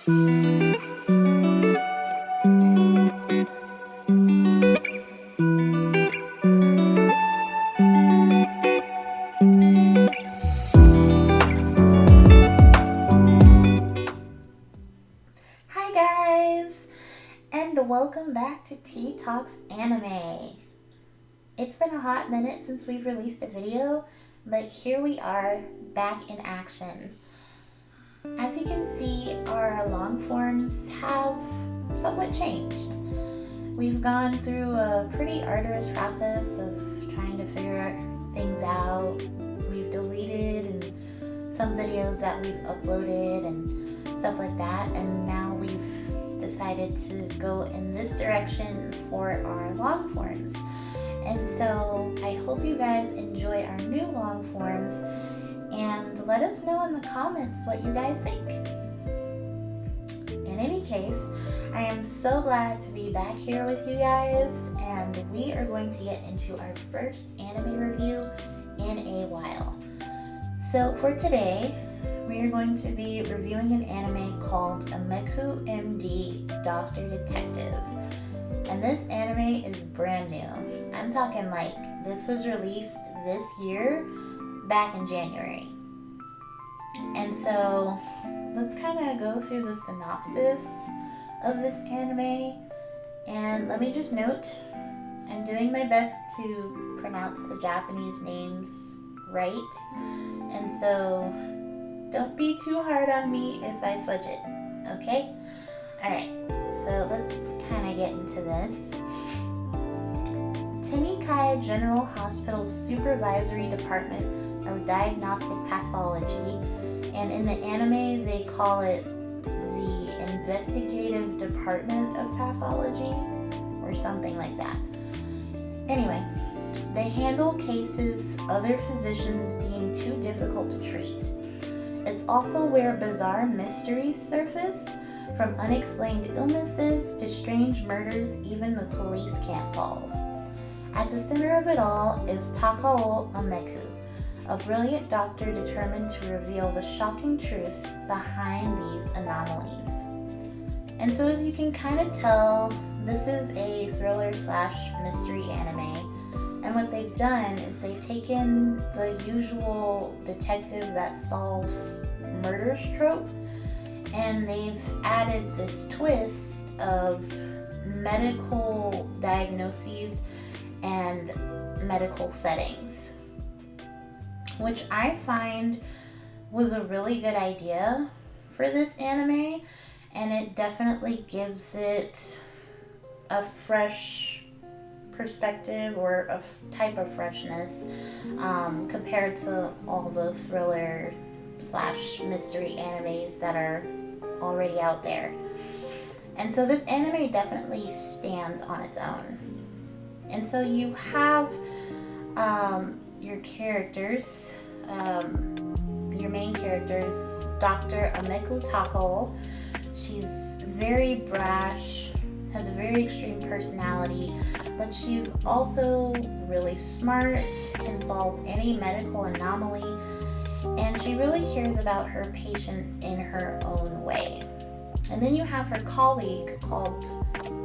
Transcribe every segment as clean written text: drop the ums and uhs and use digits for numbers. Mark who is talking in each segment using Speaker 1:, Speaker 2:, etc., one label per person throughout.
Speaker 1: Hi guys, and welcome back to Tea Talks Anime. It's been a hot minute since we've released a video, but here we are, back in action. As you can see, our long forms have somewhat changed. We've gone through a pretty arduous process of trying to figure things out. We've deleted some videos that we've uploaded and stuff like that, and now we've decided to go in this direction for our long forms. And so I hope you guys enjoy our new long forms, and let us know in the comments what you guys think. In any case, I am so glad to be back here with you guys, and we are going to get into our first anime review in a while. So for today, we are going to be reviewing an anime called Ameku MD Doctor Detective. And this anime is brand new. I'm talking like this was released this year, back in January. And so let's kind of go through the synopsis of this anime. And let me just note, I'm doing my best to pronounce the Japanese names right. And so don't be too hard on me if I fudge it, okay? Alright, so let's kind of get into this. Tenikai General Hospital's Supervisory Department of Diagnostic Pathology, and in the anime they call it the Investigative Department of Pathology, or something like that. Anyway, they handle cases other physicians deem too difficult to treat. It's also where bizarre mysteries surface, from unexplained illnesses to strange murders even the police can't solve. At the center of it all is Takao Ameku, a brilliant doctor determined to reveal the shocking truth behind these anomalies. And so as you can kind of tell, this is a thriller/mystery anime. And what they've done is they've taken the usual detective that solves murders trope, and they've added this twist of medical diagnoses and medical settings, which I find was a really good idea for this anime, and it definitely gives it a fresh perspective or a type of freshness compared to all the thriller/mystery animes that are already out there. And so this anime definitely stands on its own. And so you have your characters, your main characters, Dr. Ameku Takao. She's very brash, has a very extreme personality, but she's also really smart, can solve any medical anomaly, and she really cares about her patients in her own way. And then you have her colleague called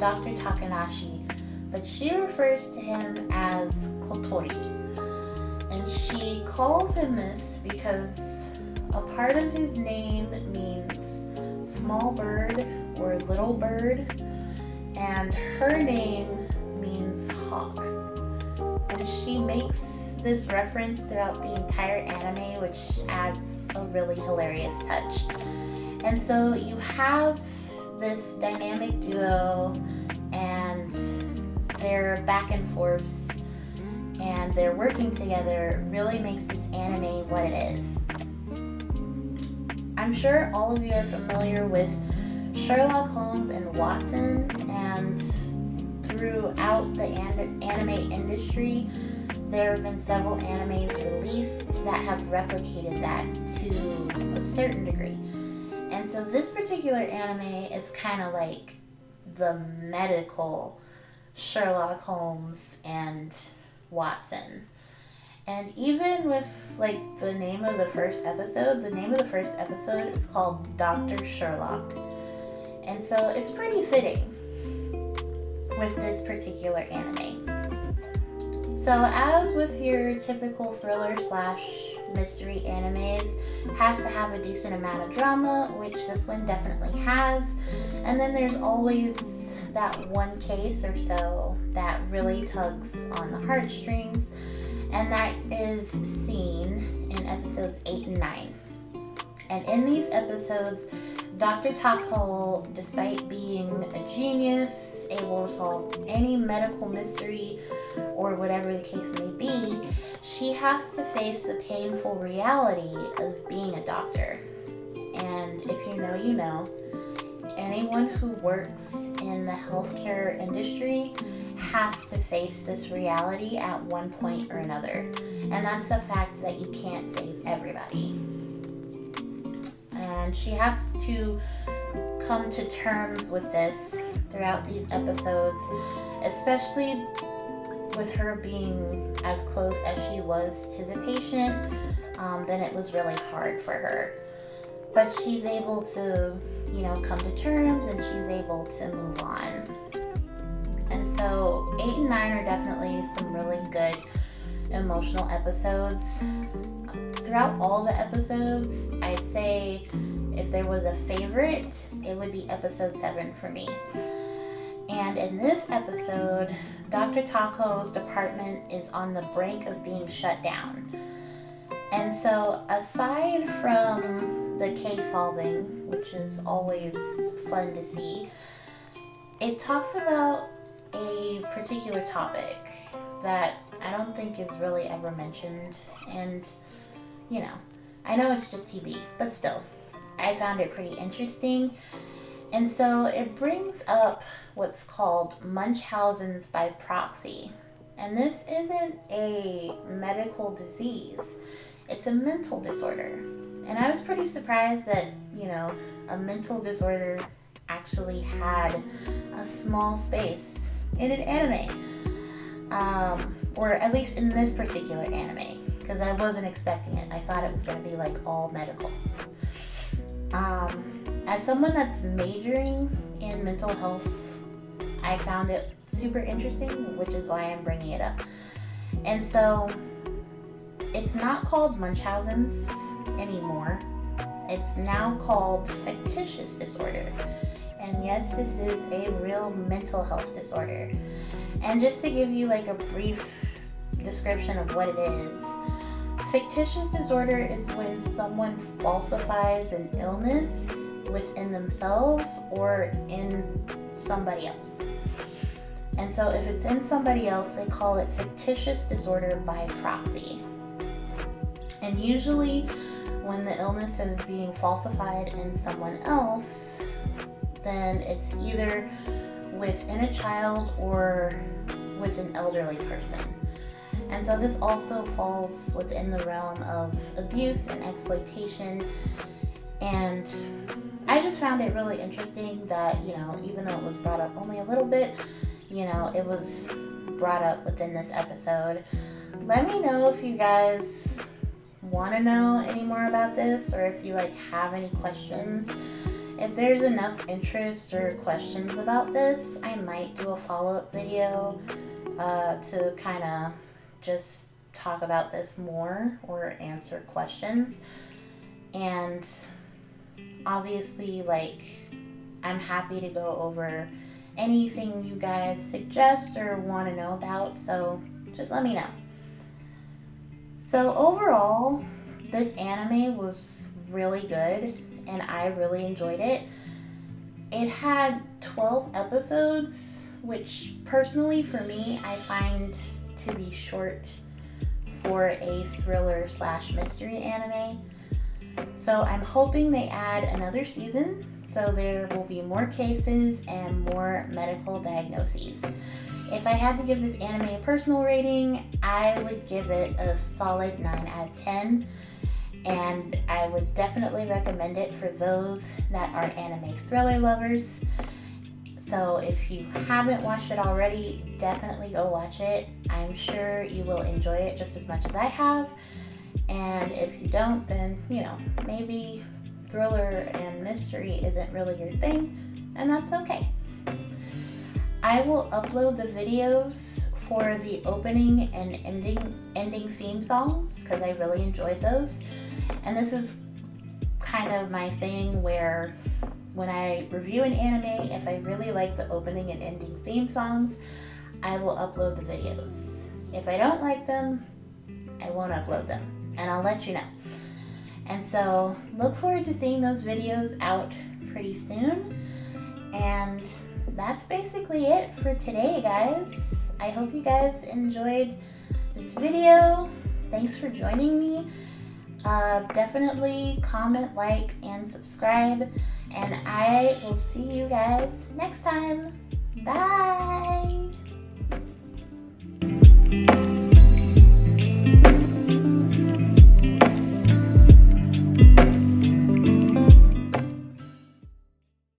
Speaker 1: Dr. Takanashi, but she refers to him as Kotori. And she calls him this because a part of his name means small bird or little bird, and her name means hawk. And she makes this reference throughout the entire anime, which adds a really hilarious touch. And so you have this dynamic duo, and their back and forths and their working together really makes this anime what it is. I'm sure all of you are familiar with Sherlock Holmes and Watson, and throughout the anime industry, there have been several animes released that have replicated that to a certain degree. And so this particular anime is kind of like the medical Sherlock Holmes and Watson. And even with like the name of the first episode is called Dr. Sherlock. And so it's pretty fitting with this particular anime. So as with your typical thriller / mystery animes, has to have a decent amount of drama, which this one definitely has. And then there's always that one case or so that really tugs on the heartstrings, and that is seen in episodes 8 and 9. And in these episodes, Dr. Tako, despite being a genius, able to solve any medical mystery or whatever the case may be, she has to face the painful reality of being a doctor. And if you know, you know. Anyone who works in the healthcare industry has to face this reality at one point or another. And that's the fact that you can't save everybody. And she has to come to terms with this throughout these episodes, especially with her being as close as she was to the patient. Then it was really hard for her. But she's able to, come to terms, and she's able to move on. And so 8 and 9 are definitely some really good emotional episodes. Throughout all the episodes, I'd say if there was a favorite, it would be episode 7 for me. And in this episode, Dr. Tako's department is on the brink of being shut down. And so aside from the case solving, which is always fun to see, it talks about a particular topic that I don't think is really ever mentioned. And, I know it's just TV, but still, I found it pretty interesting. And so it brings up what's called Munchausen's by proxy. And this isn't a medical disease. It's a mental disorder. And I was pretty surprised that, a mental disorder actually had a small space in an anime. Or at least in this particular anime, because I wasn't expecting it. I thought it was going to be like all medical. As someone that's majoring in mental health, I found it super interesting, which is why I'm bringing it up. And so it's not called Munchausen's anymore. It's now called fictitious disorder. And yes, this is a real mental health disorder. And just to give you like a brief description of what it is, fictitious disorder is when someone falsifies an illness within themselves or in somebody else. And so if it's in somebody else, they call it fictitious disorder by proxy. And usually when the illness is being falsified in someone else, then it's either within a child or with an elderly person. And so this also falls within the realm of abuse and exploitation. And I just found it really interesting that, even though it was brought up only a little bit, it was brought up within this episode. Let me know if you guys want to know any more about this, or if you have any questions. If there's enough interest or questions about this, I might do a follow-up video to kind of just talk about this more or answer questions. And obviously, I'm happy to go over anything you guys suggest or want to know about, so just let me know. So overall, this anime was really good, and I really enjoyed it. It had 12 episodes, which personally for me, I find to be short for a thriller / mystery anime. So I'm hoping they add another season, so there will be more cases and more medical diagnoses. If I had to give this anime a personal rating, I would give it a solid 9 out of 10. And I would definitely recommend it for those that are anime thriller lovers. So if you haven't watched it already, definitely go watch it. I'm sure you will enjoy it just as much as I have. And if you don't, then, maybe thriller and mystery isn't really your thing. and that's okay. I will upload the videos for the opening and ending theme songs because I really enjoyed those. And this is kind of my thing where when I review an anime, if I really like the opening and ending theme songs, I will upload the videos. If I don't like them, I won't upload them, and I'll let you know. And so look forward to seeing those videos out pretty soon. And that's basically it for today, guys. I hope you guys enjoyed this video. Thanks for joining me. Definitely comment, like, and subscribe. And I will see you guys next time. Bye!